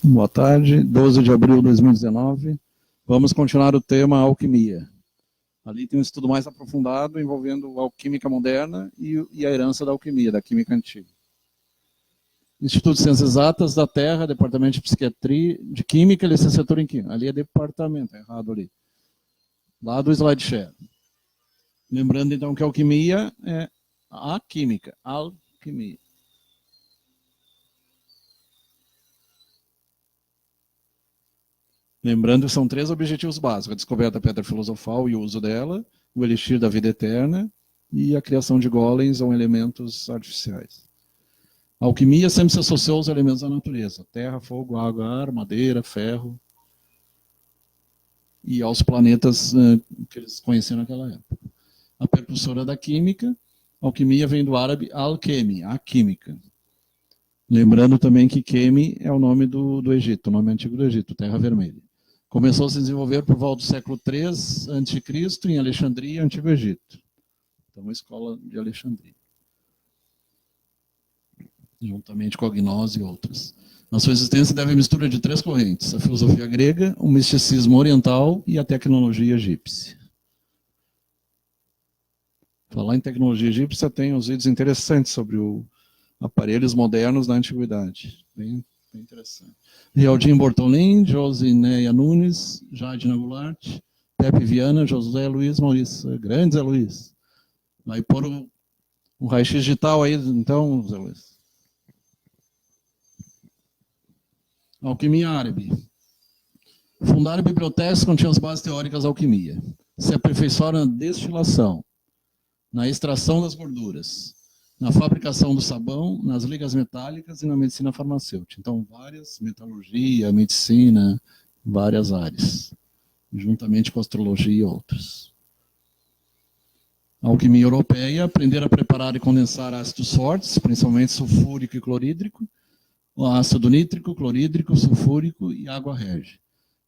Boa tarde, 12 de abril de 2019. Vamos continuar o tema alquimia. Ali tem um estudo mais aprofundado envolvendo a alquímica moderna e a herança da alquimia, da química antiga. Instituto de Ciências Exatas da Terra, Departamento de Psiquiatria, de Química e Licenciatura em Química. Ali é departamento, é errado ali. Lá do SlideShare. Lembrando então que a alquimia é a química, alquimia. Lembrando que são 3 objetivos básicos: a descoberta da pedra filosofal e o uso dela, o elixir da vida eterna e a criação de golems ou elementos artificiais. A alquimia sempre se associou aos elementos da natureza: terra, fogo, água, ar, madeira, ferro, e aos planetas que eles conheciam naquela época. A precursora da química, a alquimia vem do árabe al-Kemi, a química. Lembrando também que Kemi é o nome do Egito, o nome antigo do Egito, Terra Vermelha. Começou a se desenvolver por volta do século III a.C. em Alexandria, Antigo Egito. Então, a escola de Alexandria. Juntamente com a gnose e outras. Na sua existência deve a mistura de 3 correntes: a filosofia grega, o misticismo oriental e a tecnologia egípcia. Falar em tecnologia egípcia, tem uns vídeos interessantes sobre aparelhos modernos da antiguidade. Bem interessante. Rialdinho Bortolin, Josineia Nunes, Jadina Goulart, Pepe Viana, José Luiz Maurício. Grande Zé Luiz. Vai pôr um raio-x digital aí, então, Zé Luiz. Alquimia árabe. Fundaram bibliotecas que continham as bases teóricas da alquimia. Se aperfeiçoaram na destilação, na extração das gorduras, na fabricação do sabão, nas ligas metálicas e na medicina farmacêutica. Então, várias, metalurgia, medicina, várias áreas, juntamente com astrologia e outras. A alquimia europeia, aprender a preparar e condensar ácidos fortes, principalmente sulfúrico e clorídrico, o ácido nítrico, clorídrico, sulfúrico e água rege.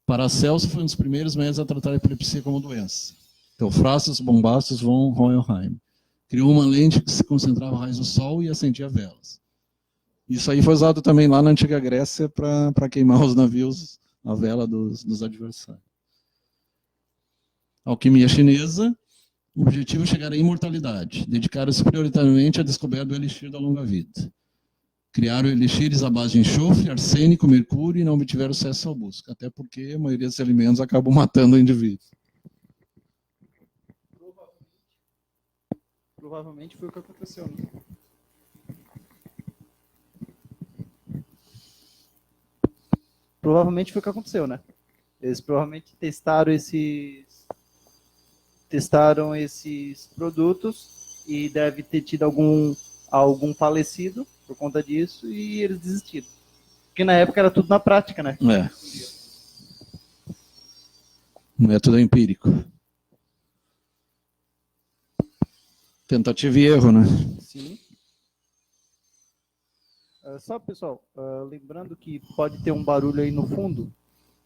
Paracelso foi um dos primeiros médicos a tratar a epilepsia como doença. Teofrastos Bombastos von Hohenheim. Criou uma lente que se concentrava raios do sol e acendia velas. Isso aí foi usado também lá na antiga Grécia para queimar os navios, a vela dos adversários. Alquimia chinesa, o objetivo é chegar à imortalidade. Dedicaram-se prioritariamente à descoberta do elixir da longa vida. Criaram elixires à base de enxofre, arsênico, mercúrio e não obtiveram sucesso ao busca, até porque a maioria dos alimentos acabam matando o indivíduo. Provavelmente foi o que aconteceu, né? Provavelmente foi o que aconteceu, né? Eles provavelmente testaram esses produtos e deve ter tido algum falecido por conta disso e eles desistiram. Porque na época era tudo na prática, né? Método empírico. Tentativa e erro, né? Sim. Só, pessoal, lembrando que pode ter um barulho aí no fundo,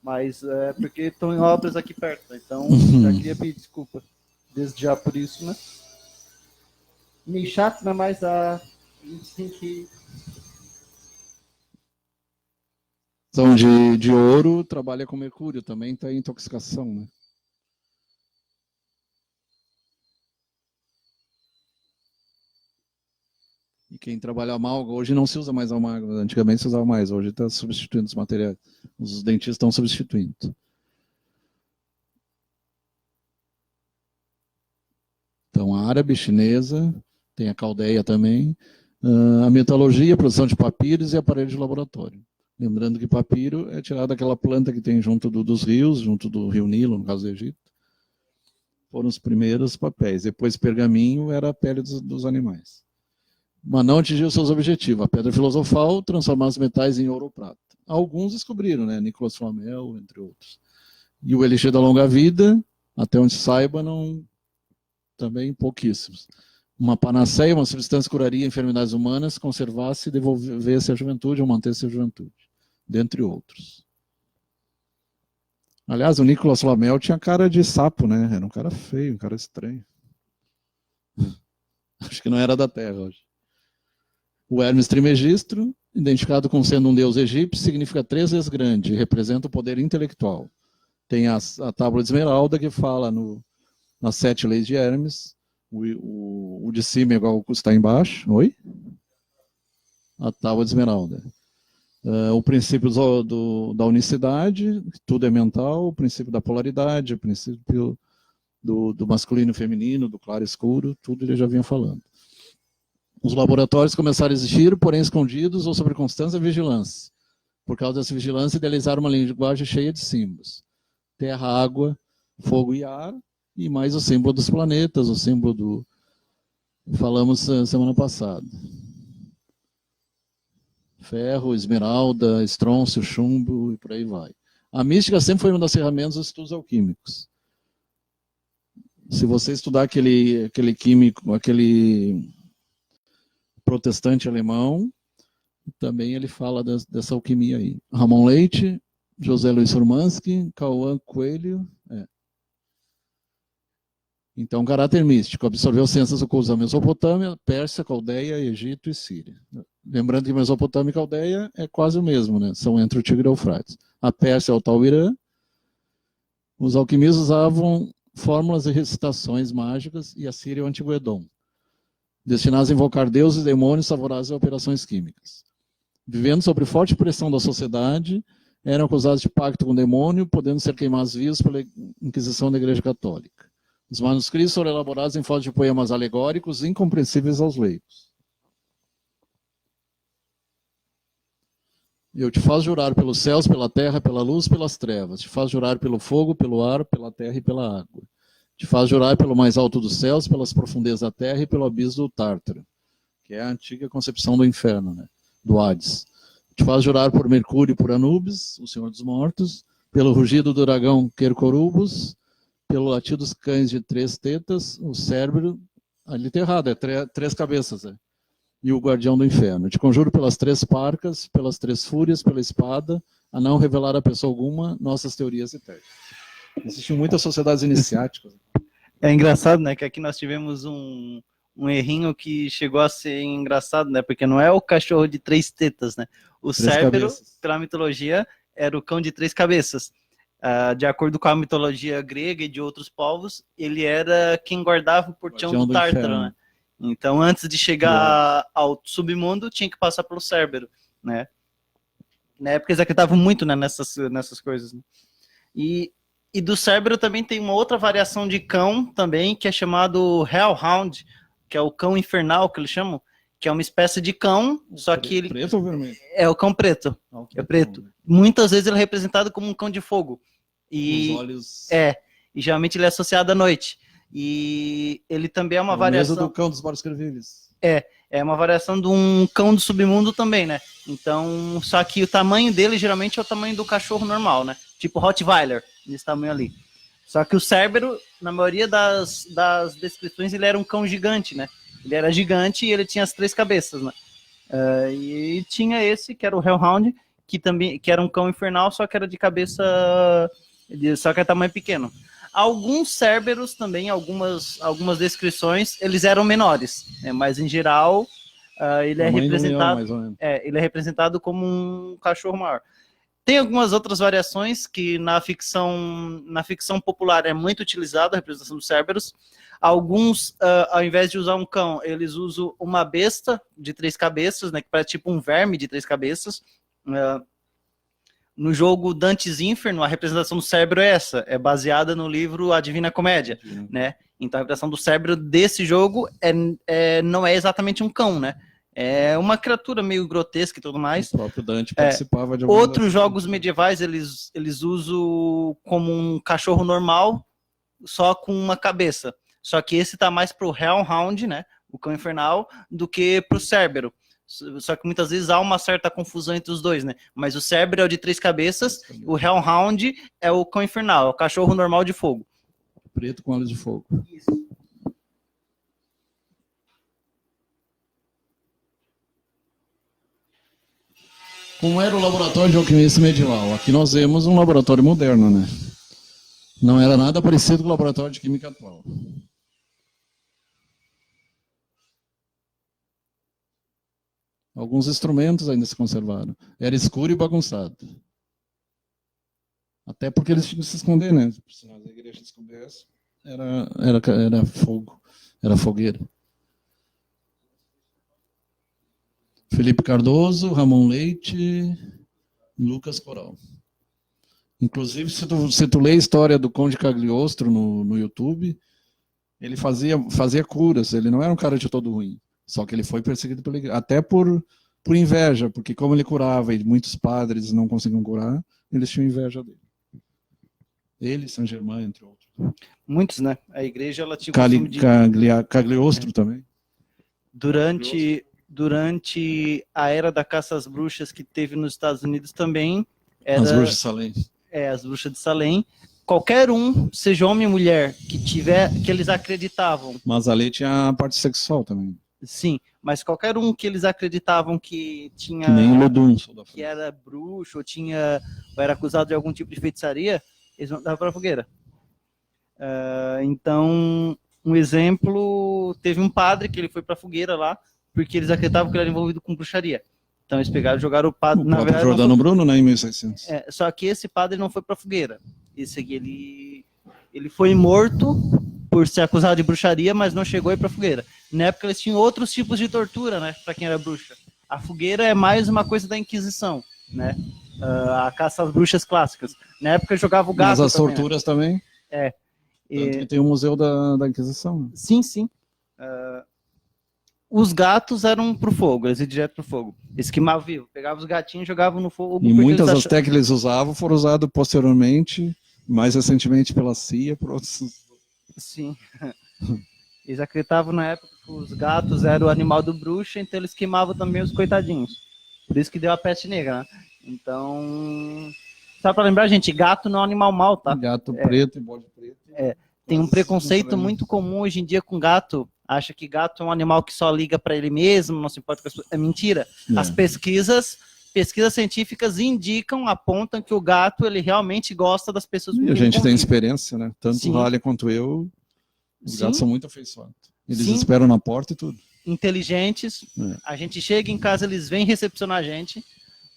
mas é porque estão em obras aqui perto, então já queria pedir desculpa desde já por isso, né? Meio chato, né? Mas a gente tem que... Então, de ouro, trabalha com mercúrio, também está em intoxicação, né? E quem trabalha amargo, hoje não se usa mais amargo, antigamente se usava mais, hoje está substituindo os materiais. Os dentistas estão substituindo. Então, a árabe, chinesa, tem a caldeia também, a metalurgia, a produção de papiros e aparelhos de laboratório. Lembrando que papiro é tirado daquela planta que tem junto dos rios, junto do rio Nilo, no caso do Egito. Foram os primeiros papéis. Depois, pergaminho era a pele dos animais. Mas não atingiu seus objetivos. A pedra filosofal, transformar os metais em ouro ou prata. Alguns descobriram, né? Nicolas Flamel, entre outros. E o elixir da longa vida, até onde saiba, não... também pouquíssimos. Uma panaceia, uma substância que curaria enfermidades humanas, conservasse e devolvesse a juventude ou mantesse a juventude, dentre outros. Aliás, o Nicolas Flamel tinha cara de sapo, né? Era um cara feio, um cara estranho. Acho que não era da Terra hoje. O Hermes Trismegisto, identificado como sendo um deus egípcio, significa 3 vezes grande e representa o poder intelectual. Tem a tábua de esmeralda que fala nas 7 leis de Hermes. O de cima é igual ao que está embaixo. Oi? A tábua de esmeralda. O princípio da unicidade, tudo é mental, o princípio da polaridade, o princípio do masculino e feminino, do claro e escuro, tudo ele já vinha falando. Os laboratórios começaram a existir, porém escondidos ou sob constante vigilância. Por causa dessa vigilância, idealizaram uma linguagem cheia de símbolos. Terra, água, fogo e ar, e mais o símbolo dos planetas, o símbolo do... Falamos semana passada. Ferro, esmeralda, estrôncio, chumbo e por aí vai. A mística sempre foi uma das ferramentas dos estudos alquímicos. Se você estudar aquele químico, aquele protestante alemão, também ele fala dessa alquimia aí. Ramon Leite, José Luiz Furmansky, Cauã Coelho. Então, caráter místico. Absorveu ciências ocultas da Mesopotâmia, Pérsia, Caldeia, Egito e Síria. Lembrando que Mesopotâmia e Caldeia é quase o mesmo, né? São entre o Tigre e o Eufrates. A Pérsia é o tal Irã. Os alquimistas usavam fórmulas e recitações mágicas, e a Síria é o Antigo Edom, destinados a invocar deuses e demônios favoráveis a operações químicas. Vivendo sob forte pressão da sociedade, eram acusados de pacto com o demônio, podendo ser queimados vivos pela Inquisição da Igreja Católica. Os manuscritos foram elaborados em forma de poemas alegóricos incompreensíveis aos leigos. Eu te faço jurar pelos céus, pela terra, pela luz, pelas trevas. Te faço jurar pelo fogo, pelo ar, pela terra e pela água. Te faço jurar pelo mais alto dos céus, pelas profundezas da terra e pelo abismo do Tártaro, que é a antiga concepção do inferno, né? Do Hades. Te faço jurar por Mercúrio e por Anubis, o Senhor dos Mortos, pelo rugido do dragão Quercorubus, pelo latido dos cães de 3 tetas, o Cérbero, ali está errado, é 3 cabeças, né? E o guardião do inferno. Te conjuro pelas 3 parcas, pelas 3 fúrias, pela espada, a não revelar a pessoa alguma nossas teorias e técnicas. Existiam muitas sociedades iniciáticas. É engraçado, né, que aqui nós tivemos um errinho que chegou a ser engraçado, né, porque não é o cachorro de 3 tetas, né, o Cérbero, pela mitologia, era o cão de 3 cabeças. De acordo com a mitologia grega e de outros povos, ele era quem guardava o portão do Tártaro, né? Então, antes de chegar ao submundo, tinha que passar pelo Cérbero, né? Na época eles acreditavam muito, né, nessas coisas, né? E do Cérbero também tem uma outra variação de cão também, que é chamado Hellhound, que é o cão infernal, que eles chamam, que é uma espécie de cão, só que ele... Preto ou vermelho? É o cão preto, é preto. Muitas vezes ele é representado como um cão de fogo. E os olhos... e geralmente ele é associado à noite. E ele também é uma variação... mesmo do cão dos Baskervilles. É uma variação de um cão do submundo também, né? Então, só que o tamanho dele geralmente é o tamanho do cachorro normal, né? Tipo Rottweiler, nesse tamanho ali. Só que o Cérbero, na maioria das descrições, ele era um cão gigante, né? Ele era gigante e ele tinha as 3 cabeças, né? E tinha esse, que era o Hellhound, que era um cão infernal, só que era de cabeça... só que é tamanho pequeno. Alguns Cérberos também, algumas descrições, eles eram menores, né? Mas em geral ele é representado, ele é representado como um cachorro maior. Tem algumas outras variações que na ficção popular é muito utilizada a representação dos Cérberos. Alguns, ao invés de usar um cão, eles usam uma besta de 3 cabeças, né? Que parece tipo um verme de 3 cabeças. No jogo Dante's Inferno, a representação do Cérbero é essa, é baseada no livro A Divina Comédia, né? Então a representação do Cérbero desse jogo não é exatamente um cão, né? É uma criatura meio grotesca e tudo mais. O próprio Dante participava de outros jogos medievais, eles usam como um cachorro normal, só com uma cabeça. Só que esse tá mais pro Hellhound, né? O cão infernal, do que pro Cérbero. Só que muitas vezes há uma certa confusão entre os dois, né? Mas o Cérbero é o de 3 cabeças, o Hellhound é o cão infernal, é o cachorro normal de fogo. Preto com olhos de fogo. Isso. Como era o laboratório de alquimista medieval? Aqui nós vemos um laboratório moderno, né? Não era nada parecido com o laboratório de química atual. Alguns instrumentos ainda se conservaram. Era escuro e bagunçado. Até porque eles tinham que se esconder, né? Se a igreja descobrisse, era fogo, era fogueira. Felipe Cardoso, Ramon Leite e Lucas Coral. Inclusive, se tu lê a história do Conde Cagliostro no YouTube, ele fazia curas, ele não era um cara de todo ruim, só que ele foi perseguido pela igreja, até por inveja, porque como ele curava e muitos padres não conseguiam curar, eles tinham inveja dele. Ele, Saint Germain, entre outros. Muitos, né? A igreja, ela tinha o costume de... Cagliostro também. Durante a era da caça às bruxas que teve nos Estados Unidos também, era... As bruxas de Salem. As bruxas de Salem. Qualquer um, seja homem ou mulher, que eles acreditavam. Mas a lei tinha a parte sexual também. Sim, mas qualquer um que eles acreditavam que tinha... Que nem o Lodum. Que era bruxo, ou era acusado de algum tipo de feitiçaria, eles mandavam para a fogueira. Então, um exemplo, teve um padre que ele foi para a fogueira lá, porque eles acreditavam que ele era envolvido com bruxaria. Então eles pegaram e jogaram o padre... Na verdade, Jordano Bruno, né, em 1600. Só que esse padre não foi para a fogueira. Ele foi morto por ser acusado de bruxaria, mas não chegou a ir para a fogueira. Na época eles tinham outros tipos de tortura, né, para quem era bruxa. A fogueira é mais uma coisa da Inquisição, né? A caça às bruxas clássicas. Na época jogava o gato. Mas as também, torturas também? É. Tanto que tem o Museu da Inquisição. Né? Sim, sim. Os gatos eram pro fogo, eles iam direto pro fogo. Eles queimavam vivo, pegavam os gatinhos e jogavam no fogo. E muitas das técnicas que eles usavam foram usadas posteriormente, mais recentemente pela CIA, por outros... Sim. Eles acreditavam na época que os gatos eram o animal do bruxo, então eles queimavam também os coitadinhos. Por isso que deu a peste negra, né? Então, só para lembrar, gente, gato não é um animal mau, tá? Gato preto e bode preto. Tem um preconceito muito comum hoje em dia com gato. Acha que gato é um animal que só liga para ele mesmo, não se importa com as pessoas. É mentira. As pesquisas científicas apontam que o gato ele realmente gosta das pessoas. E a gente tem experiência, né? Tanto Sim. o Raleigh quanto eu, os gatos são muito afeiçoados. Eles Sim. esperam na porta e tudo. Inteligentes. A gente chega em casa, eles vêm recepcionar a gente.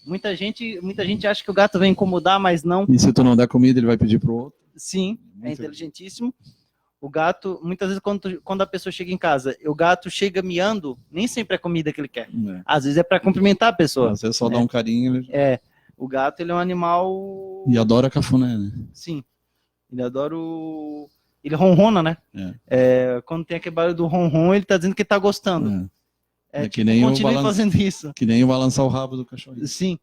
Muita gente acha que o gato vem incomodar, mas não. E se tu não der comida, ele vai pedir pro outro. Sim, é inteligentíssimo. O gato, muitas vezes, quando a pessoa chega em casa, o gato chega miando, nem sempre é comida que ele quer. Às vezes é para cumprimentar a pessoa. Às vezes só dá um carinho. Ele... O gato, ele é um animal... E adora cafuné, né? Sim. Ele adora Ele ronrona, né? Quando tem aquele barulho do ronron, ele tá dizendo que tá gostando. É que nem continue fazendo isso. Que nem o balançar o rabo do cachorro. Sim.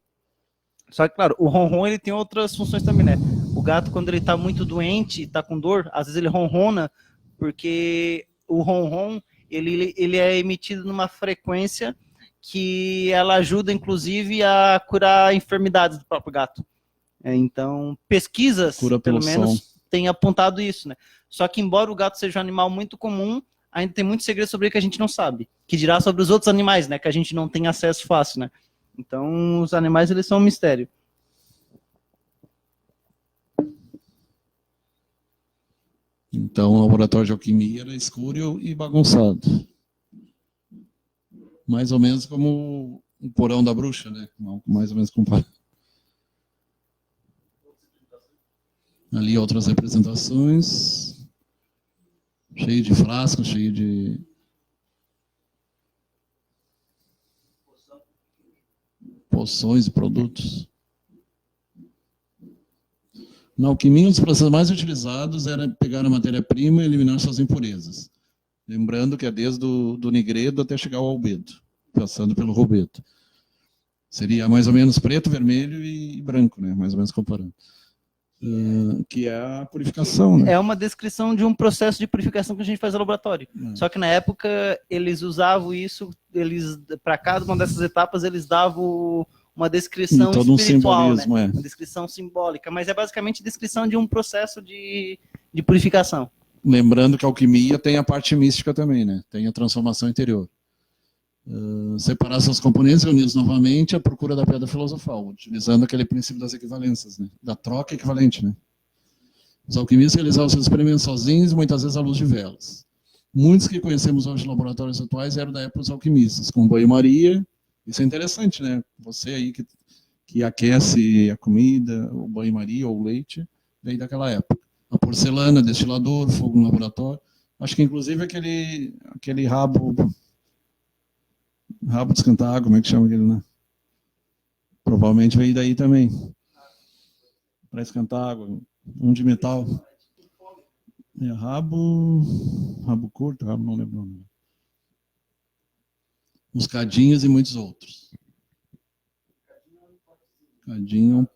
Só que, claro, o ronron, ele tem outras funções também, né? O gato, quando ele tá muito doente, tá com dor, às vezes ele ronrona, porque o ronron, ele é emitido numa frequência que ela ajuda, inclusive, a curar enfermidades do próprio gato. Então, pesquisas, pelo menos, têm apontado isso, né? Só que, embora o gato seja um animal muito comum, ainda tem muito segredo sobre ele que a gente não sabe. Que dirá sobre os outros animais, né? Que a gente não tem acesso fácil, né? Então, os animais, eles são um mistério. Então, o laboratório de alquimia era escuro e bagunçado. Mais ou menos como o porão da bruxa, né? Mais ou menos comparado. Ali outras representações. Cheio de frascos, cheio de... poções e produtos. Na alquimia, um dos processos mais utilizados era pegar a matéria-prima e eliminar suas impurezas. Lembrando que é desde do nigredo até chegar ao albedo, passando pelo rubedo. Seria mais ou menos preto, vermelho e branco, né? Mais ou menos comparando. Que é a purificação. Né? É uma descrição de um processo de purificação que a gente faz no laboratório. Só que na época eles usavam isso, para cada uma dessas etapas eles davam uma descrição todo espiritual, um simbolismo, né? Uma descrição simbólica, mas é basicamente descrição de um processo de purificação. Lembrando que a alquimia tem a parte mística também, né? Tem a transformação interior. Separar seus componentes e uni-los novamente à procura da pedra filosofal, utilizando aquele princípio das equivalências, né? Da troca equivalente. Né? Os alquimistas realizavam seus experimentos sozinhos, muitas vezes à luz de velas. Muitos que conhecemos hoje em laboratórios atuais eram da época dos alquimistas, com banho-maria Isso é interessante, né? Você aí que aquece a comida, o banho-maria ou o leite, veio daquela época. A porcelana, destilador, fogo no laboratório. Acho que inclusive aquele rabo de esquentar água, como é que chama aquele, né? Provavelmente veio daí também. Para esquentar água. Um de metal. É, rabo curto, rabo não lembro o nome. Os cadinhos e muitos outros. Cadinho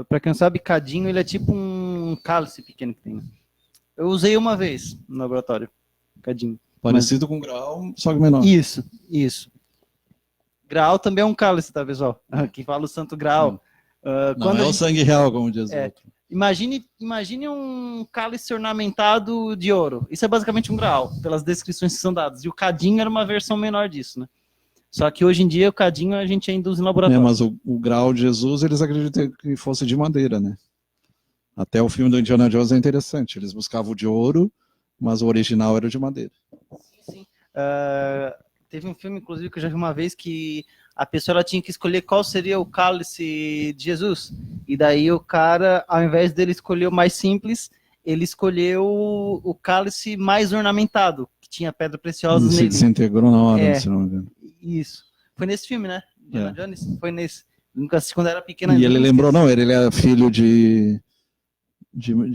Para quem não sabe, cadinho ele é tipo um cálice pequeno que tem. Eu usei uma vez no laboratório, cadinho. parecido com grau, só que menor. Isso. Graal também é um cálice, tá, pessoal? Aqui fala o Santo Graal. Não é o sangue real, como diz o outro. Imagine um cálice ornamentado de ouro. Isso é basicamente um graal, pelas descrições que são dadas. E o cadinho era uma versão menor disso, né? Só que hoje em dia o cadinho a gente ainda usa em laboratório. Mas o grau de Jesus, eles acreditam que fosse de madeira, né? Até o filme do Indiana Jones é interessante. Eles buscavam o de ouro, mas o original era de madeira. Sim. Teve um filme, inclusive, que eu já vi uma vez, que a pessoa ela tinha que escolher qual seria o cálice de Jesus. E daí o cara, ao invés dele escolher o mais simples, ele escolheu o cálice mais ornamentado, que tinha pedra preciosa nele. Se integrou na hora, se não me engano. Isso. Foi nesse filme, né? Indiana Jones? Foi nesse. Nunca assisti quando era pequena. E ele lembrou, não, ele é filho de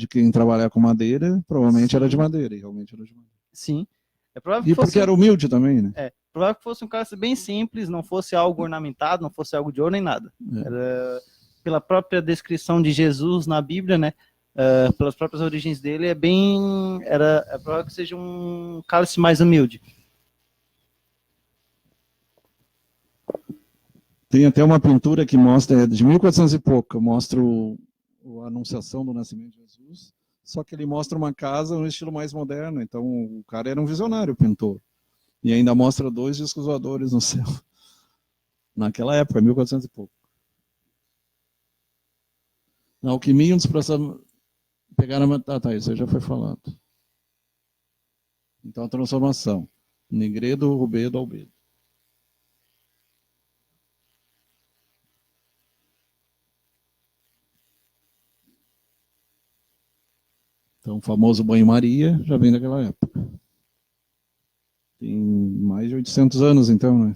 quem trabalha com madeira, provavelmente era de madeira, e realmente era de madeira. Sim. É provável que e porque era humilde também, né? Provável que fosse um cálice bem simples, não fosse algo ornamentado, não fosse algo de ouro nem nada. Era, pela própria descrição de Jesus na Bíblia, né? Pelas próprias origens dele, é provável que seja um cálice mais humilde. Tem até uma pintura que mostra, de 1400 e pouco, mostra a anunciação do nascimento de Jesus, só que ele mostra uma casa no estilo mais moderno, então o cara era um visionário, o pintor. E ainda mostra 2 discos voadores no céu. Naquela época, 1400 e pouco. Na alquimia, um dos processos... isso aí já foi falado. Então, a transformação. Negredo, rubedo, albedo. Então, o famoso banho-maria já vem daquela época. Tem mais de 800 anos, então, né?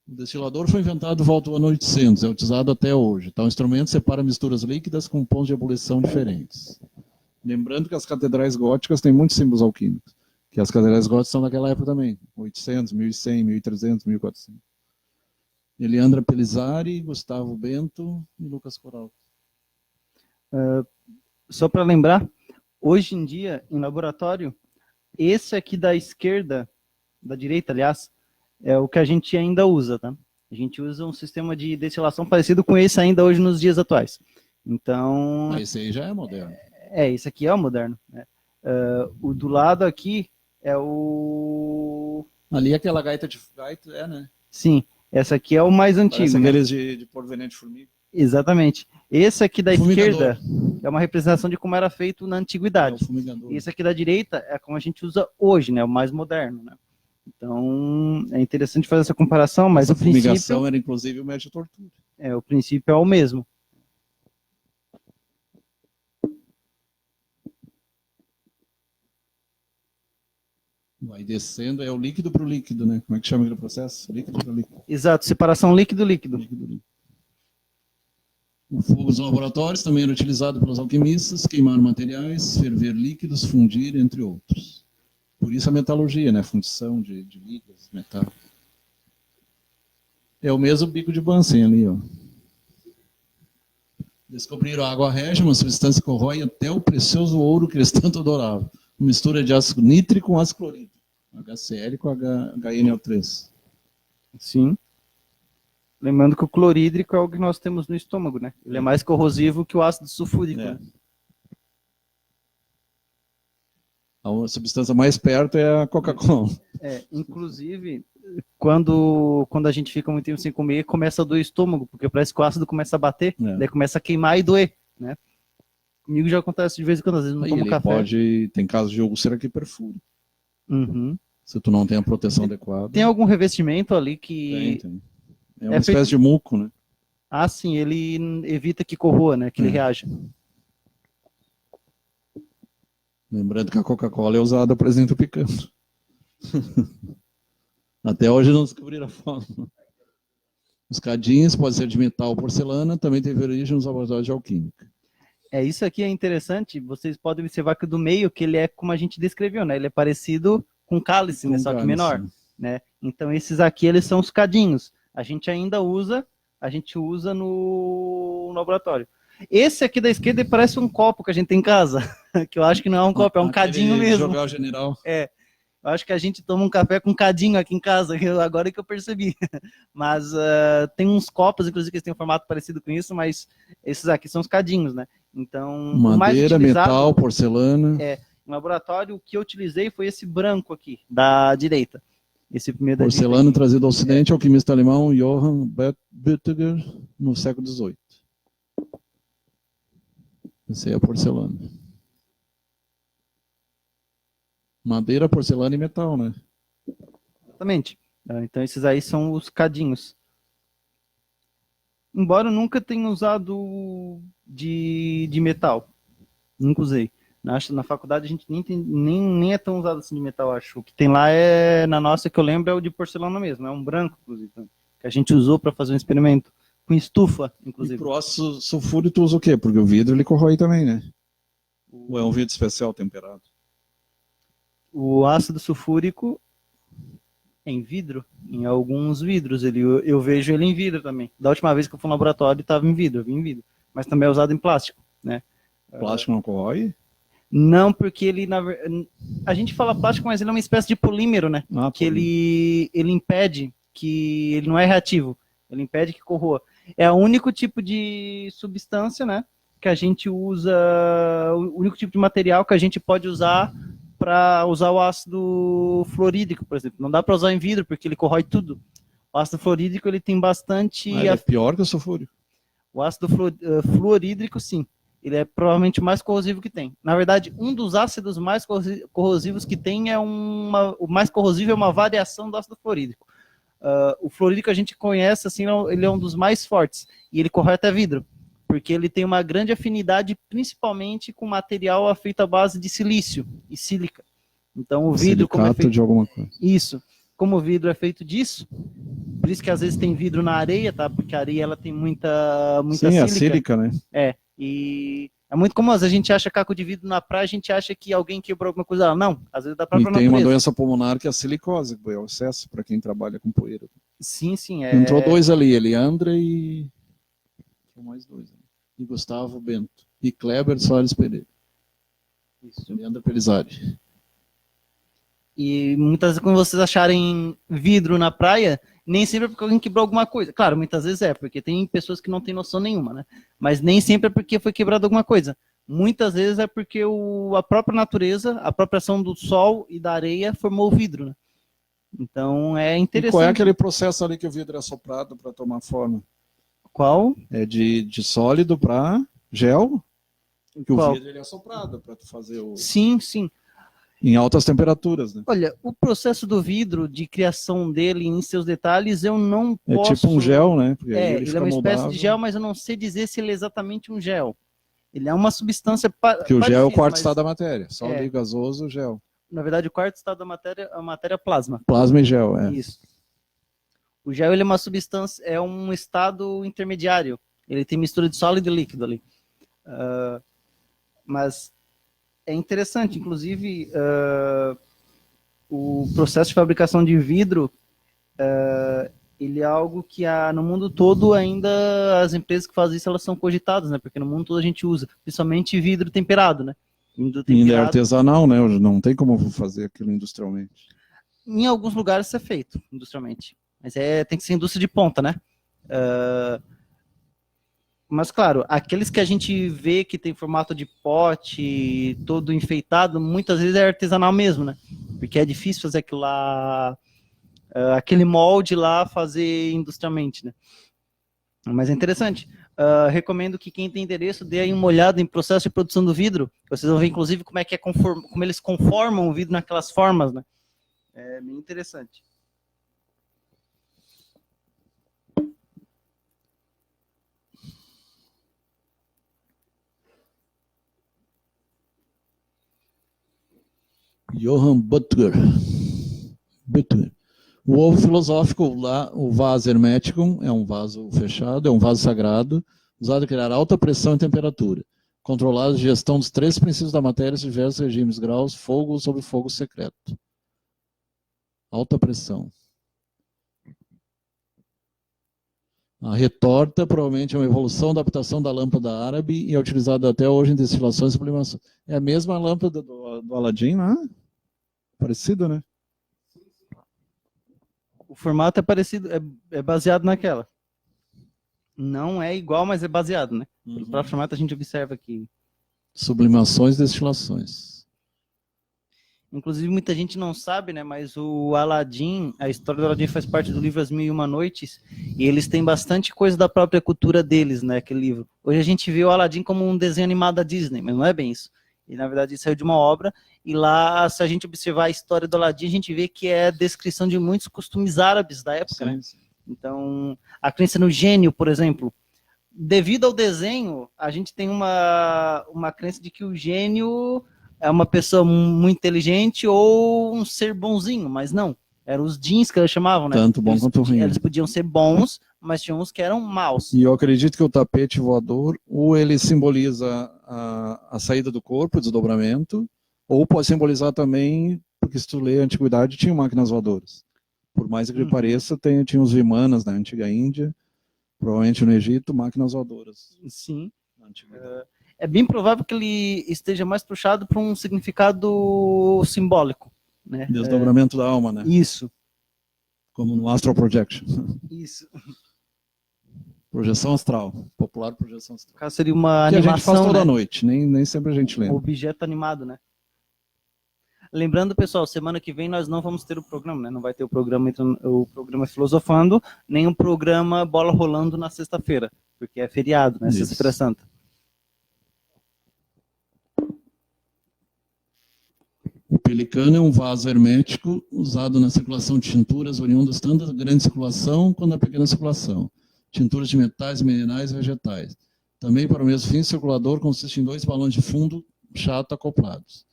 O destilador foi inventado volta ao ano 800, é utilizado até hoje. Então, o instrumento separa misturas líquidas com pontos de ebulição diferentes. Lembrando que as catedrais góticas têm muitos símbolos alquímicos, que as catedrais góticas são daquela época também, 800, 1100, 1300, 1400. Eliandra Pelizari, Gustavo Bento e Lucas Coral. Só para lembrar, hoje em dia, em laboratório, esse aqui da esquerda, da direita, aliás, é o que a gente ainda usa, tá? A gente usa um sistema de destilação parecido com esse ainda hoje nos dias atuais. Então... esse aí já é moderno. Esse aqui é o moderno. Né? O do lado aqui é o... Ali aquela gaita, né? Sim, essa aqui é o mais antigo. Parece aqueles de pôr veneno de formiga. Exatamente. Esse aqui da esquerda é uma representação de como era feito na antiguidade. E esse aqui da direita é como a gente usa hoje, né? O mais moderno, né? Então, é interessante fazer essa comparação, mas o princípio... A fumigação era, inclusive, o método de tortura. O princípio é o mesmo. Vai descendo, é o líquido para o líquido, né? Como é que chama aquele processo? Líquido para líquido. Exato, separação líquido-líquido. O fogo dos laboratórios também era utilizado pelos alquimistas, queimar materiais, ferver líquidos, fundir, entre outros. Por isso a metalurgia, né? Fundição de líquidos, metal. É o mesmo bico de Bunsen ali, ó. Descobriram a água régia, uma substância que corrói até o precioso ouro que eles tanto adoravam. Mistura de ácido nítrico com ácido clorídrico. HCl com HNO3. Sim. Lembrando que o clorídrico é o que nós temos no estômago, né? Ele é mais corrosivo que o ácido sulfúrico. Né? A substância mais perto é a Coca-Cola. Inclusive, quando a gente fica muito tempo sem comer, começa a doer o estômago, porque parece que o ácido começa a bater, daí começa a queimar e doer, né? Comigo já acontece de vez em quando, às vezes não tomo café. Tem casos de úlcera que perfura. Uhum. Se tu não tem a proteção adequada. Tem algum revestimento ali que... Tem. É uma espécie de muco, né? Ah, sim, ele evita que corroa, né? Que ele reaja. Lembrando que a Coca-Cola é usada para desentupicando. Até hoje não descobriram a forma. Os cadinhos podem ser de metal ou porcelana, também teve origem nos laboratórios de alquímica. Isso aqui é interessante, vocês podem observar que o do meio, que ele é como a gente descreveu, né? Ele é parecido com cálice, né? Só que menor, né? Então esses aqui, eles são os cadinhos. A gente usa no laboratório. Esse aqui da esquerda parece um copo que a gente tem em casa, que eu acho que não é um copo, é um cadinho mesmo. Jogar general. Eu acho que a gente toma um café com cadinho aqui em casa, agora que eu percebi. Mas tem uns copos, inclusive, que têm um formato parecido com isso, mas esses aqui são os cadinhos, né? Então, madeira, metal, porcelana. No laboratório, o que eu utilizei foi esse branco aqui, da direita. Esse primeiro porcelana trazido ao Ocidente, alquimista alemão Johann Buetiger, no século XVIII. Essa aí é a porcelana. Madeira, porcelana e metal, né? Exatamente. Então esses aí são os cadinhos. Embora eu nunca tenha usado de metal. Nunca usei. Na faculdade a gente nem é tão usado assim de metal, acho. O que tem lá na nossa, que eu lembro, é o de porcelana mesmo. É um branco, inclusive, que a gente usou para fazer um experimento. Com estufa, inclusive. E pro ácido sulfúrico tu usa o quê? Porque o vidro ele corrói também, né? Ou é um vidro especial temperado? O ácido sulfúrico em vidro, em alguns vidros, eu vejo ele em vidro também. Da última vez que eu fui no laboratório, estava em vidro, eu vi em vidro. Mas também é usado em plástico, né? Plástico não corrói? Não, porque ele, a gente fala plástico, mas ele é uma espécie de polímero, né? Que ele impede que ele não é reativo, ele impede que corroa. É o único tipo de substância, né, que a gente usa, o único tipo de material que a gente pode usar para usar o ácido fluorídrico, por exemplo. Não dá para usar em vidro, porque ele corrói tudo. O ácido fluorídrico, ele tem bastante... ele é pior que o sulfúrico? O ácido fluorídrico, sim. Ele é provavelmente o mais corrosivo que tem. Na verdade, um dos ácidos mais corrosivos que tem o mais corrosivo é uma variação do ácido fluorídrico. O fluorídrico a gente conhece, assim, ele é um dos mais fortes. E ele corrói até vidro. Porque ele tem uma grande afinidade, principalmente com material feito à base de silício e sílica. Então o vidro... Silicato como é feito... de alguma coisa. Isso. Como o vidro é feito disso, por isso que às vezes tem vidro na areia, tá? Porque a areia ela tem muita sílica. Sim, a sílica, né? E é muito comum, às vezes a gente acha caco de vidro na praia, a gente acha que alguém quebrou alguma coisa. Não, às vezes dá pra natureza. E tem uma doença pulmonar que é a silicose, que é o excesso, para quem trabalha com poeira. Sim. Entrou dois ali, Eliandra e... mais dois. E Gustavo Bento. E Kleber Soares Pereira. Isso. Eliandra Pelizari. E muitas vezes, quando vocês acharem vidro na praia, nem sempre é porque alguém quebrou alguma coisa. Claro, muitas vezes porque tem pessoas que não têm noção nenhuma, né? Mas nem sempre é porque foi quebrado alguma coisa. Muitas vezes é porque a própria natureza, a própria ação do sol e da areia formou o vidro, né? Então é interessante. E qual é aquele processo ali que o vidro é soprado para tomar forma? Qual? É de sólido para gel? Que Qual? O vidro ele é soprado para fazer o... Sim. Em altas temperaturas, né? Olha, o processo do vidro, de criação dele em seus detalhes, eu não posso... É tipo um gel, né? Porque ele é uma espécie de gel, mas eu não sei dizer se ele é exatamente um gel. Ele é uma substância... Porque o gel é o quarto estado da matéria. Sólido, gasoso, gel. Na verdade, o quarto estado da matéria é a matéria plasma. Plasma e gel, Isso. O gel ele é uma substância, é um estado intermediário. Ele tem mistura de sólido e líquido ali. Mas é interessante, inclusive, o processo de fabricação de vidro, ele é algo que no mundo todo ainda as empresas que fazem isso, elas são cogitadas, né? Porque no mundo todo a gente usa, principalmente vidro temperado, né? Ainda é artesanal, né? Não tem como fazer aquilo industrialmente. Em alguns lugares isso é feito industrialmente. Mas tem que ser indústria de ponta, né? Mas, claro, aqueles que a gente vê que tem formato de pote, todo enfeitado, muitas vezes é artesanal mesmo, né? Porque é difícil fazer aquilo lá, aquele molde lá, fazer industrialmente, né? Mas é interessante. Recomendo que quem tem interesse dê aí uma olhada em processo de produção do vidro. Vocês vão ver, inclusive, como eles conformam o vidro naquelas formas, né? É bem interessante. Johann Butler. O ovo filosófico, lá, o vaso hermético, é um vaso fechado, é um vaso sagrado, usado a criar alta pressão e temperatura, controlado a gestão dos 3 princípios da matéria, diversos regimes, graus, fogo sobre fogo secreto. Alta pressão. A retorta provavelmente é uma evolução, adaptação da lâmpada árabe e é utilizada até hoje em destilações e sublimações. É a mesma lâmpada do Aladim, né? Parecida, né? O formato é parecido, é baseado naquela. Não é igual, mas é baseado, né? Pelo próprio formato a gente observa aqui. Sublimações e destilações. Inclusive, muita gente não sabe, né? Mas o Aladim, a história do Aladim faz parte do livro As Mil e Uma Noites, e eles têm bastante coisa da própria cultura deles, né? Aquele livro. Hoje a gente vê o Aladim como um desenho animado da Disney, mas não é bem isso. E, na verdade, saiu de uma obra, e lá, se a gente observar a história do Aladim, a gente vê que é a descrição de muitos costumes árabes da época, né? Então, a crença no gênio, por exemplo, devido ao desenho, a gente tem uma crença de que o gênio é uma pessoa muito inteligente ou um ser bonzinho, mas não. Eram os jeans que eles chamavam, né? Tanto bom quanto ruim. Eles podiam ser bons, mas tinha uns que eram maus. E eu acredito que o tapete voador, ou ele simboliza a saída do corpo, o desdobramento, ou pode simbolizar também, porque se tu lê a antiguidade, tinha máquinas voadoras. Por mais que pareça, tinha os vimanas na antiga Índia, provavelmente no Egito, máquinas voadoras. Sim. É bem provável que ele esteja mais puxado para um significado simbólico, né? Desdobramento da alma, né? Isso. Como no Astral Projection. Isso. Projeção astral. Popular projeção astral. No caso, seria uma que animação, a gente faz toda né? noite, nem sempre a gente lembra. Objeto animado, né? Lembrando, pessoal, semana que vem nós não vamos ter o programa, né? Não vai ter o programa Filosofando, nem o programa Bola Rolando na sexta-feira, porque é feriado, né? Sexta-feira Santa. O pelicano é um vaso hermético usado na circulação de tinturas oriundas tanto da grande circulação quanto da pequena circulação. Tinturas de metais, minerais e vegetais. Também para o mesmo fim, o circulador consiste em 2 balões de fundo chato acoplados.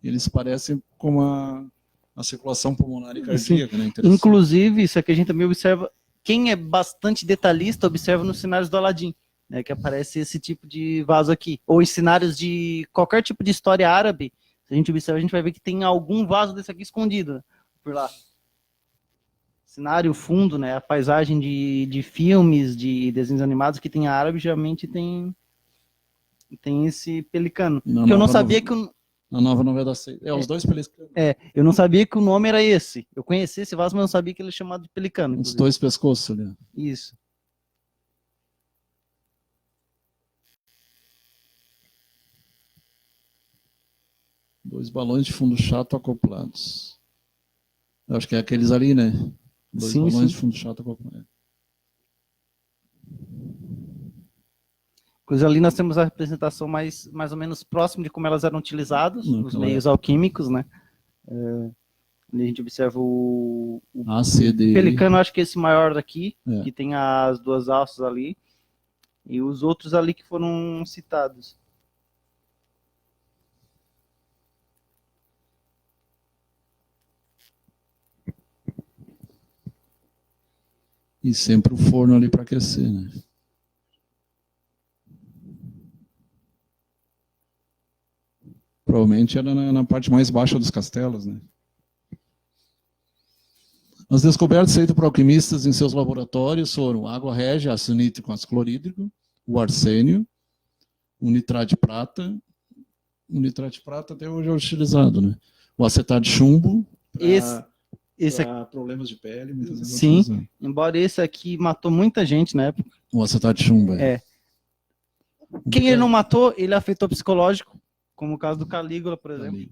Eles parecem com a circulação pulmonar e cardíaca, né? Inclusive, isso aqui a gente também observa, quem é bastante detalhista observa nos cenários do Aladim, né, que aparece esse tipo de vaso aqui. Ou em cenários de qualquer tipo de história árabe, se a gente observar, a gente vai ver que tem algum vaso desse aqui escondido, né, por lá. Cenário, fundo, né, a paisagem de filmes, de desenhos animados que tem árabe, geralmente tem esse pelicano. Que eu não sabia que Na nova novela 6. Os 2 pelicanos. Eu não sabia que o nome era esse. Eu conhecia esse vaso, mas não sabia que ele é chamado de pelicano. Os 2 pescoços ali. Isso. Dois balões de fundo chato acoplados. Eu acho que é aqueles ali, né? Dois balões de fundo chato acoplados. Pois ali nós temos a representação mais ou menos próxima de como elas eram utilizadas nos meios alquímicos, né? A gente observa o pelicano, acho que esse maior daqui, que tem as 2 alças ali, e os outros ali que foram citados. E sempre o forno ali para aquecer, né? Provavelmente era na parte mais baixa dos castelos, né? As descobertas feitas por alquimistas em seus laboratórios foram água régia, ácido nítrico com ácido clorídrico, o arsênio, o nitrato de prata. O nitrato de prata até hoje é utilizado, né? O acetato de chumbo para problemas de pele. Muitas vezes sim, embora esse aqui matou muita gente na época. O acetato de chumbo, Quem ele não matou, ele afetou psicológico, como o caso do Calígula, por exemplo.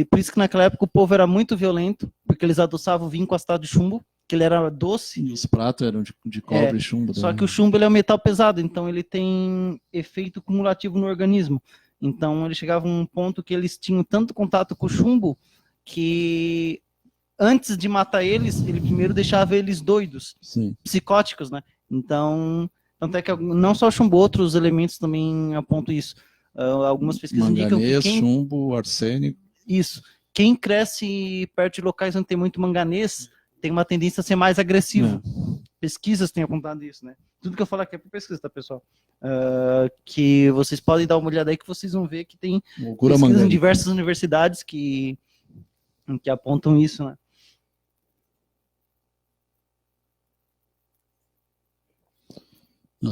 Por isso que naquela época o povo era muito violento, porque eles adoçavam o vinho com acetato de chumbo, que ele era doce. E os pratos eram de cobre e chumbo. Só que o chumbo ele é um metal pesado, então ele tem efeito cumulativo no organismo. Então ele chegava a um ponto que eles tinham tanto contato com o chumbo que antes de matar eles, ele primeiro deixava eles doidos, Sim. psicóticos, né? Então, tanto é que não só o chumbo, outros elementos também apontam isso. Algumas pesquisas indicam que Manganês, chumbo, arsênico. Isso. Quem cresce perto de locais onde tem muito manganês tem uma tendência a ser mais agressivo. Pesquisas têm apontado isso, né? Tudo que eu falo aqui é por pesquisa, tá, pessoal? Que vocês podem dar uma olhada aí que vocês vão ver que tem pesquisas em diversas universidades que apontam isso, né?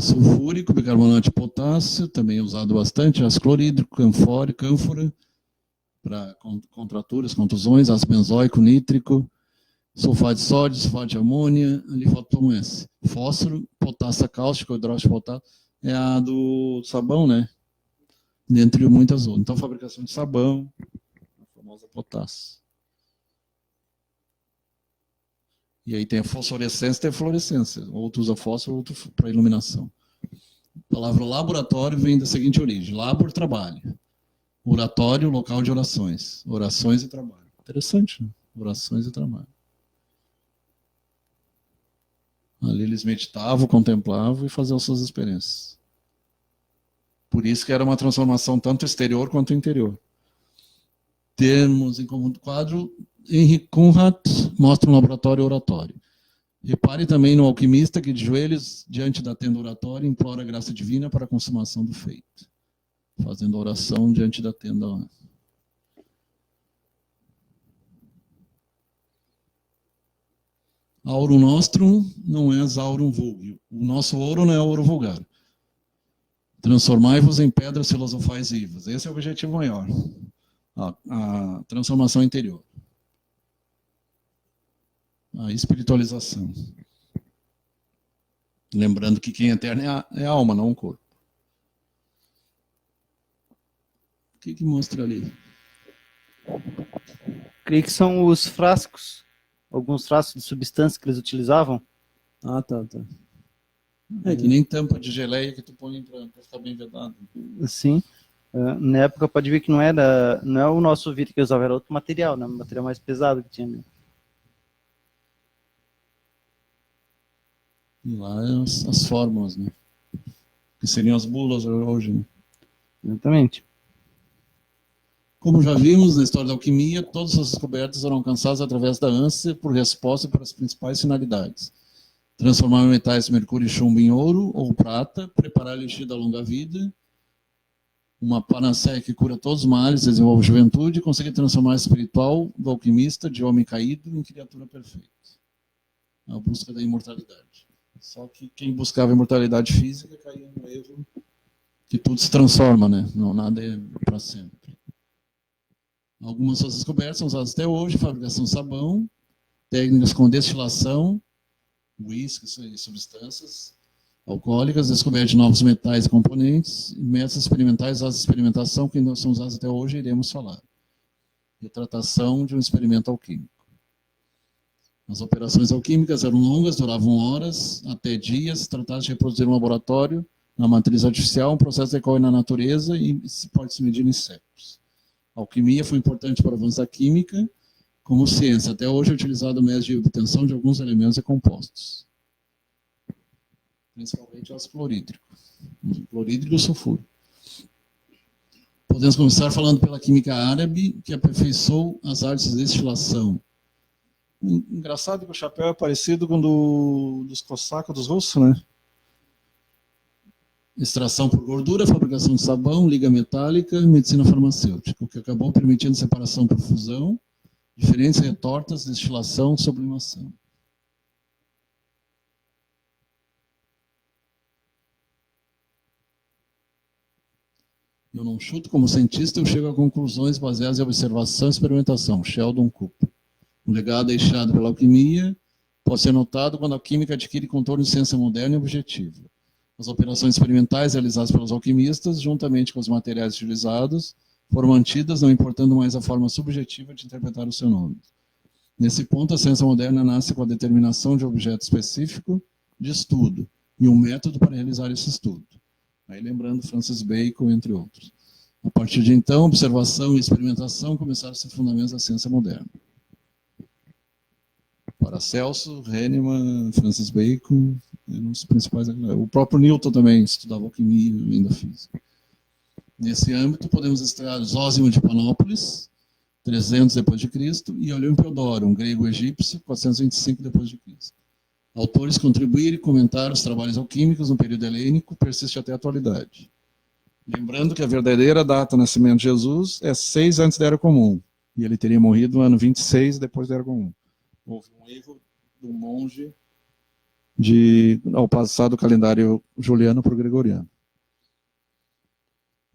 Sulfúrico, bicarbonato de potássio, também usado bastante, ácido clorídrico, cânfora, para contraturas, contusões, ácido benzoico, nítrico, sulfato de sódio, sulfato de amônia, alifotom S. Fósforo, potássio cáustico, hidróxido de potássio, é a do sabão, né? Dentre muitas outras. Então, fabricação de sabão, a famosa potássio. E aí tem a fosforescência e tem a fluorescência. Outro usa fósforo, outro para iluminação. A palavra laboratório vem da seguinte origem. Labor, trabalho. Oratório, local de orações. Orações e trabalho. Interessante, né? Orações e trabalho. Ali eles meditavam, contemplavam e faziam suas experiências. Por isso que era uma transformação tanto exterior quanto interior. Termos em conjunto quadro, Henry Conrad mostra um laboratório oratório. Repare também no alquimista que de joelhos diante da tenda oratória implora a graça divina para a consumação do feito. Fazendo oração diante da tenda. Aurum nostrum não é aurum vulgio. O nosso ouro não é ouro vulgar. Transformai-vos em pedras filosofais vivas. Esse é o objetivo maior. A transformação interior. A espiritualização. Lembrando que quem é eterno é a alma, não o corpo. O que mostra ali? Creio que são os frascos. Alguns frascos de substância que eles utilizavam. Ah, tá. É que nem tampa de geleia que tu põe para ficar bem vedado. Sim. Na época pode ver que não é o nosso vidro que usava, era outro material, né? Um material mais pesado que tinha. Né? E lá as fórmulas, né? Que seriam as bulas hoje, né? Exatamente. Como já vimos na história da alquimia, todas as descobertas eram alcançadas através da ânsia por resposta para as principais finalidades. Transformar metais mercúrio e chumbo em ouro ou prata, preparar a elixir da longa vida, uma panaceia que cura todos os males, desenvolve juventude e consegue transformar o espiritual do alquimista de homem caído em criatura perfeita. A busca da imortalidade. Só que quem buscava a imortalidade física caía no erro que tudo se transforma, né? Não, nada é para sempre. Algumas suas descobertas são usadas até hoje, fabricação de sabão, técnicas com destilação, uísque e substâncias alcoólicas, descoberta de novos metais e componentes, e métodos experimentais usados em experimentação que ainda são usados até hoje, iremos falar. Retratação de um experimento alquímico. As operações alquímicas eram longas, duravam horas, até dias, tratadas de reproduzir um laboratório, na matriz artificial, um processo que decorre na natureza e pode se medir em séculos. A alquimia foi importante para o avanço da química, como ciência. Até hoje é utilizado o método de obtenção de alguns elementos e compostos. Principalmente o ácido clorídrico. O clorídrico e o sulfuro. Podemos começar falando pela química árabe, que aperfeiçoou as artes de destilação. Engraçado que o chapéu é parecido com o dos cossacos dos russos, né? Extração por gordura, fabricação de sabão, liga metálica e medicina farmacêutica, o que acabou permitindo separação por fusão, diferentes retortas, destilação, sublimação. Eu não chuto como cientista, eu chego a conclusões baseadas em observação e experimentação. Sheldon Cooper. O legado deixado pela alquimia pode ser notado quando a química adquire contorno de ciência moderna e objetiva. As operações experimentais realizadas pelos alquimistas, juntamente com os materiais utilizados, foram mantidas, não importando mais a forma subjetiva de interpretar os fenômenos. Nesse ponto, a ciência moderna nasce com a determinação de objeto específico de estudo e um método para realizar esse estudo. Aí lembrando Francis Bacon, entre outros. A partir de então, observação e experimentação começaram a ser fundamentos da ciência moderna. Paracelso, Hahnemann, Francis Bacon, eram os principais. O próprio Newton também estudava alquimia e ainda física. Nesse âmbito, podemos citar Zósimo de Panópolis, 300 d.C., e Olímpio-Odoro, um grego-egípcio, 425 d.C. Autores contribuíram e comentaram os trabalhos alquímicos no período helênico, persiste até a atualidade. Lembrando que a verdadeira data do nascimento de Jesus é 6 antes da Era Comum, e ele teria morrido no ano 26 depois da Era Comum. Houve um erro do monge ao passar do calendário juliano para o gregoriano.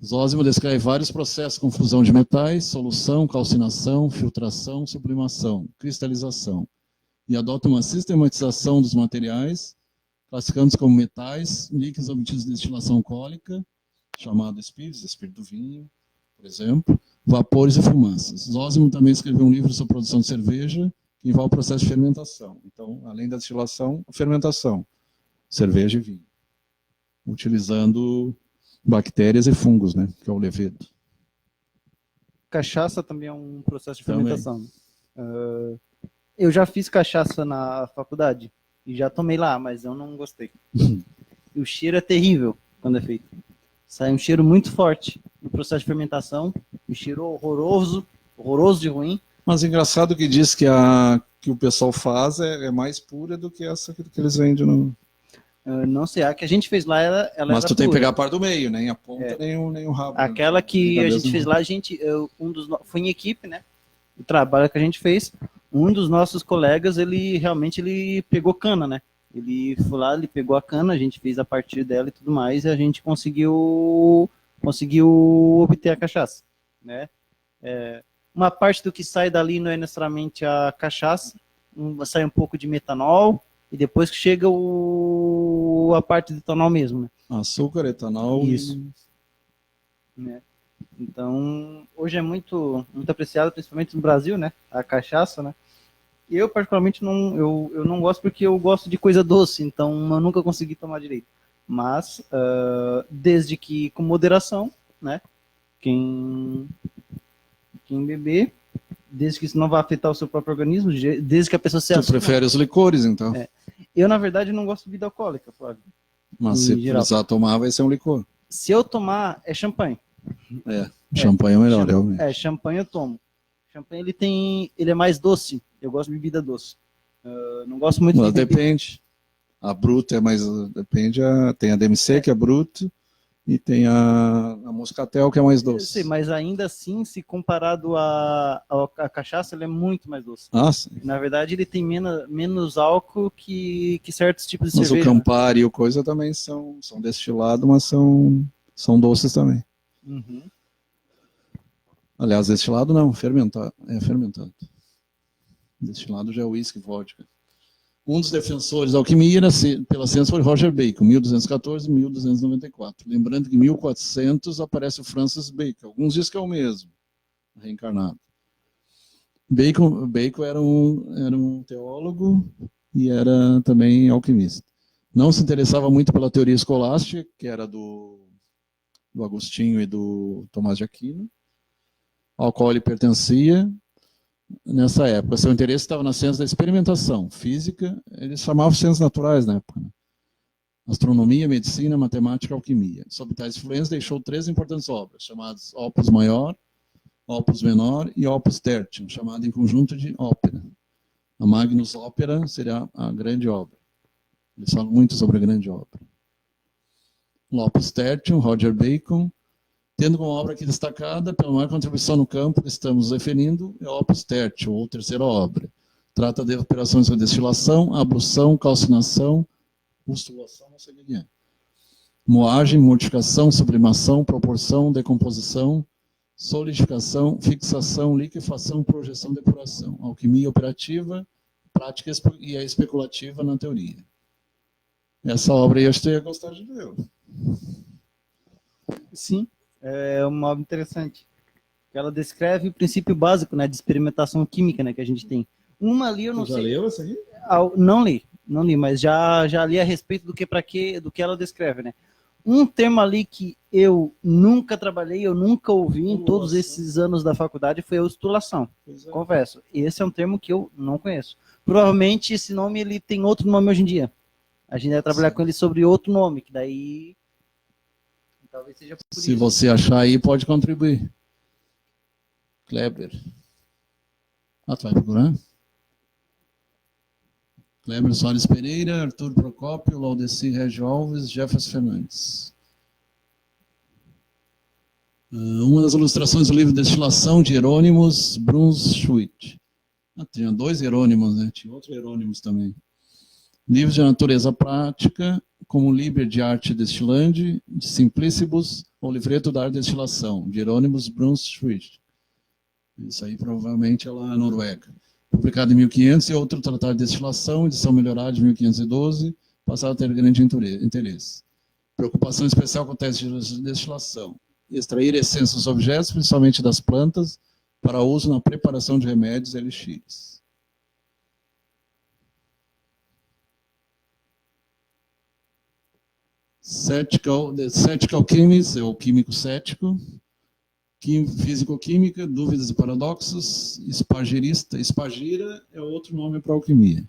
Zósimo descreve vários processos com fusão de metais, solução, calcinação, filtração, sublimação, cristalização, e adota uma sistematização dos materiais, classificando-os como metais, líquidos obtidos de destilação alcoólica, chamado espírito do vinho, por exemplo, vapores e fumaças. Zósimo também escreveu um livro sobre produção de cerveja, que envolve o processo de fermentação. Então, além da destilação, a fermentação, cerveja e vinho, utilizando bactérias e fungos, né, que é o levedo. Cachaça também é um processo de fermentação. Eu já fiz cachaça na faculdade e já tomei lá, mas eu não gostei. E o cheiro é terrível quando é feito. Sai um cheiro muito forte no processo de fermentação, um cheiro horroroso de ruim. Mas engraçado que diz que o pessoal faz é mais pura do que essa que eles vendem no... Não sei, a que a gente fez lá, ela mas era tu tem que pura. pegar a parte do meio, nem a ponta, nem o rabo. Aquela que a gente fez lá, foi em equipe, né? O trabalho que a gente fez, um dos nossos colegas, ele pegou cana, né? Ele foi lá, ele pegou a cana, a gente fez a partir dela e tudo mais, e a gente conseguiu obter a cachaça, né? Uma parte do que sai dali não é necessariamente a cachaça, sai um pouco de metanol, e depois que chega a parte do etanol mesmo, né? Açúcar, etanol. Isso. Né? Então, hoje é muito apreciado, principalmente no Brasil, né? A cachaça, né? Eu, particularmente, eu não gosto porque eu gosto de coisa doce, então eu nunca consegui tomar direito. Mas, desde que com moderação, né? Quem beber, desde que isso não vai afetar o seu próprio organismo, desde que a pessoa se assuma. Tu prefere os licores, então? Eu, na verdade, não gosto de bebida alcoólica, Flávio. Mas se precisar tomar, vai ser um licor. Se eu tomar, é champanhe. Champanhe é melhor, realmente. Champanhe eu tomo. Champanhe, ele é mais doce. Eu gosto de bebida doce. Não gosto muito Mas de bebida. Depende. A Brut é mais... Depende. Tem a DMC, que é Brut, e tem a Moscatel, que é mais doce. Sim, mas ainda assim, se comparado à cachaça, ele é muito mais doce. Nossa. Na verdade, ele tem menos álcool que certos tipos de mas cerveja. Mas o Campari e o coisa também são destilados, mas são doces também. Uhum. Aliás, destilado não, fermentado. É fermentado. Destilado já é uísque e vodka. Um dos defensores da alquimia pela ciência foi Roger Bacon, 1214 e 1294. Lembrando que em 1400 aparece o Francis Bacon. Alguns dizem que é o mesmo, reencarnado. Bacon era um teólogo e era também alquimista. Não se interessava muito pela teoria escolástica, que era do Agostinho e do Tomás de Aquino, ao qual ele pertencia. Nessa época, seu interesse estava na ciência da experimentação física, eles chamavam ciências naturais na época, né? Astronomia, medicina, matemática, alquimia. Sob tais influências, deixou 3 importantes obras, chamadas Opus Maior, Opus Menor e Opus Tertium, chamada em conjunto de ópera. A Magnus Opera seria a grande obra. Eles falam muito sobre a grande obra. O Opus Tertium, Roger Bacon, tendo como obra aqui destacada, pela maior contribuição no campo que estamos referindo, é o Opus Tertium, ou terceira obra. Trata de operações de destilação, ablução, calcinação, pustulação, não sei o que é. Moagem, mortificação, sublimação, proporção, decomposição, solidificação, fixação, liquefação, projeção, depuração. Alquimia operativa, prática e a especulativa na teoria. Essa obra aí eu acho que eu ia gostar de ver. Sim. É uma obra interessante. Ela descreve o princípio básico, né, de experimentação química, né, que a gente tem. Uma ali eu não sei. Já leu essa aqui? Não li, mas já li a respeito do que ela descreve, né. Um termo ali que eu nunca trabalhei, eu nunca ouvi em todos esses anos da faculdade foi a ostulação. Confesso, esse é um termo que eu não conheço. provavelmente esse nome ele tem outro nome hoje em dia. A gente vai trabalhar com ele sobre outro nome, que daí talvez seja por Se isso. você achar aí, pode contribuir. Kleber. Ah, tu vai procurar? Kleber Soares Pereira, Arthur Procópio, Laudeci Regio Alves, Jefferson Fernandes. Uma das ilustrações do livro Destilação de Hieronymus Brunschwitz. Tinha 2 Hierônimos, né? Tinha outro Hieronymus também. Livros de natureza prática, como Liber de Arte Destilandi, de Simplicibus, ou Livreto da Arte de Destilação, de Hieronymus Brunschwitz. Isso aí provavelmente é lá na Noruega. Publicado em 1500, e outro Tratado de Destilação, edição melhorada de 1512, passado a ter grande interesse. Preocupação especial com o teste de destilação. Extrair essências dos objetos, principalmente das plantas, para uso na preparação de remédios e elixires. The Cetical Chemist, é o químico cético. Físico-química, dúvidas e paradoxos. Espagira é outro nome para alquimia.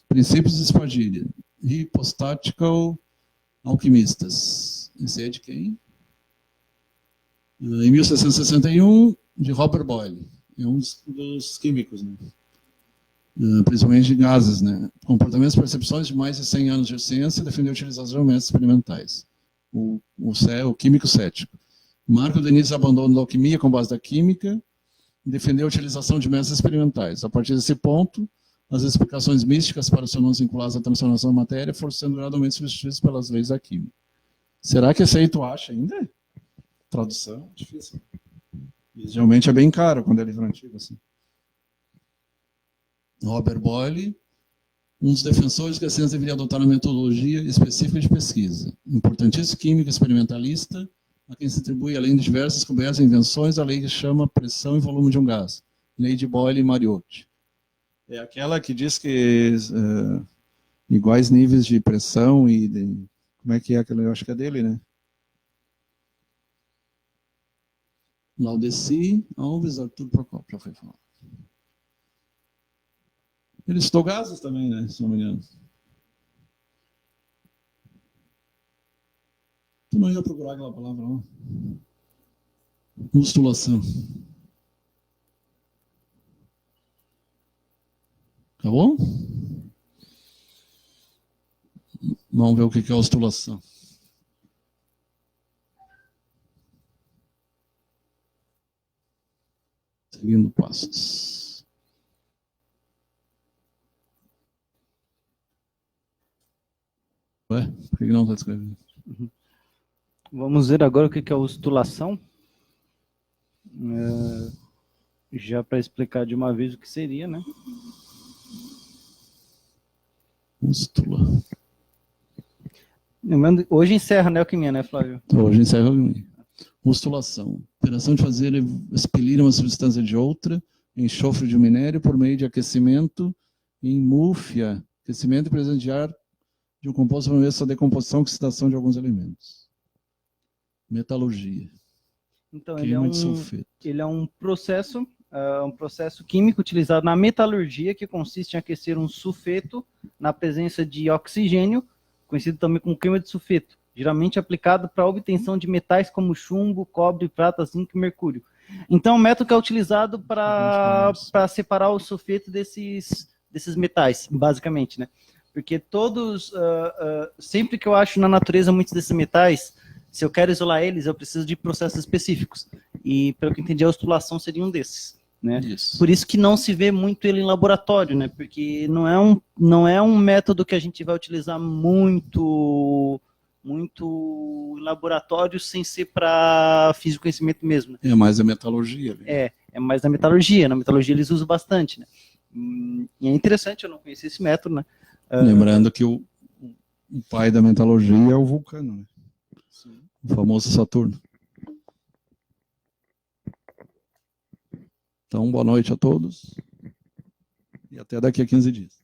Princípios de Espagira. Hypostatical Alquimistas. Esse é de quem? Em 1661, de Robert Boyle. É um dos químicos, né? Principalmente de gases, né? Comportamentos e percepções de mais de 100 anos de ciência, defendeu a utilização de métodos experimentais. O químico cético. Marco Denis abandono da alquimia com base da química, defendeu a utilização de métodos experimentais. A partir desse ponto, as explicações místicas para os fenômenos vinculados à transformação da matéria foram sendo gradualmente substituídas pelas leis da química. Será que esse aí tu acha ainda? Tradução? Difícil. E geralmente é bem caro quando é livro antigo, assim. Robert Boyle, um dos defensores que a ciência deveria adotar uma metodologia específica de pesquisa. Importantíssimo químico experimentalista, a quem se atribui, além de diversas descobertas e invenções, a lei que chama pressão e volume de um gás. Lei de Boyle e Mariotti. É aquela que diz que iguais níveis de pressão e... como é que é aquela? Eu acho que é dele, né? Laudeci, Alves, Arthur Procópio, já foi falado. Ele citou gases também, né? Se não me engano. Tu não ia procurar aquela palavra, não? Mustulação. Acabou? Vamos ver o que é ostulação. Seguindo passos. Ué, por que não está escrevendo? Vamos ver agora o que é ostulação. Já para explicar de uma vez o que seria, né? Ústula. Lembrando, hoje encerra, né, alquimia, né, Flávio? Hoje encerra a alquimia. Ústulação. Operação de fazer expelir uma substância de outra, enxofre de um minério por meio de aquecimento em múfia, aquecimento e presença de ar de um composto por meio dessa decomposição e oxidação de alguns elementos. Metalurgia. Então, Queima de sulfeto. Ele é um processo químico utilizado na metalurgia que consiste em aquecer um sulfeto na presença de oxigênio, conhecido também como queima de sulfeto, geralmente aplicado para a obtenção de metais como chumbo, cobre, prata, zinco e mercúrio. Então, é um método que é utilizado para separar o sulfeto desses metais, basicamente, né? Porque sempre que eu acho na natureza muitos desses metais, se eu quero isolar eles, eu preciso de processos específicos. E, pelo que eu entendi, a ostulação seria um desses. Né? Isso. Por isso que não se vê muito ele em laboratório, né? Porque não é um método que a gente vai utilizar muito em laboratório sem ser para físico-conhecimento mesmo. Né? É mais a metalurgia. Né? É mais na metalurgia. Na metalurgia eles usam bastante. Né? E é interessante, eu não conhecia esse método. Né? Lembrando que o pai da metalurgia é o Vulcano, né? Sim. O famoso Saturno. Então, boa noite a todos e até daqui a 15 dias.